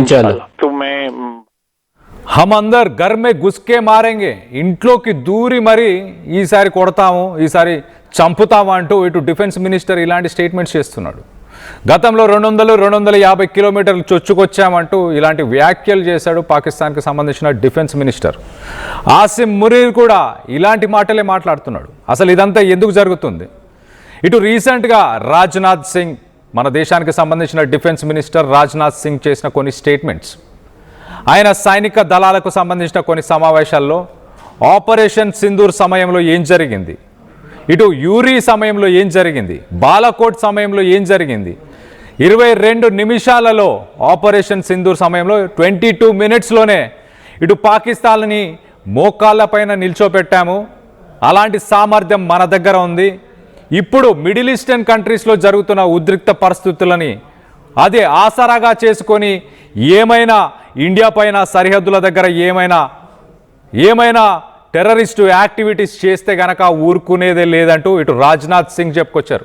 चलो तुम्हें हम अंदर घर में घुस के मारेंगे ఇంట్లోకి దూరి మరి ఈసారి కొడతాము ఈసారి చంపుతాము అంటూ ఇటు డిఫెన్స్ మినిస్టర్ ఇలాంటి స్టేట్మెంట్స్ చేస్తున్నాడు. గతంలో 250 కిలోమీటర్లు చొచ్చుకొచ్చామంటూ ఇలాంటి వ్యాఖ్యలు చేశాడు పాకిస్తాన్కి సంబంధించిన డిఫెన్స్ మినిస్టర్. ఆసిమ్ మునీర్ కూడా ఇలాంటి మాటలే మాట్లాడుతున్నాడు. అసలు ఇదంతా ఎందుకు జరుగుతుంది? ఇటు రీసెంట్గా రాజ్నాథ్ సింగ్, మన దేశానికి సంబంధించిన డిఫెన్స్ మినిస్టర్ రాజ్నాథ్ సింగ్ చేసిన కొన్ని స్టేట్మెంట్స్, ఆయన సైనిక దళాలకు సంబంధించిన కొన్ని సమావేశాల్లో ఆపరేషన్ సింధూర్ సమయంలో ఏం జరిగింది, ఇటు యూరీ సమయంలో ఏం జరిగింది, బాలాకోట్ సమయంలో ఏం జరిగింది, 22 నిమిషాలలో ఆపరేషన్ సింధూర్ సమయంలో 22 మినిట్స్లోనే ఇటు పాకిస్తాన్ని మోకాళ్ళపైన నిల్చోపెట్టాము, అలాంటి సామర్థ్యం మన దగ్గర ఉంది. ఇప్పుడు మిడిల్ ఈస్టర్న్ కంట్రీస్లో జరుగుతున్న ఉద్రిక్త పరిస్థితులని అదే ఆసరాగా చేసుకొని ఏమైనా ఇండియా పైన సరిహద్దుల దగ్గర ఏమైనా టెర్రరిస్టు యాక్టివిటీస్ చేస్తే గనక ఊరుకునేదే లేదంటూ ఇటు రాజ్నాథ్ సింగ్ చెప్పుకొచ్చారు.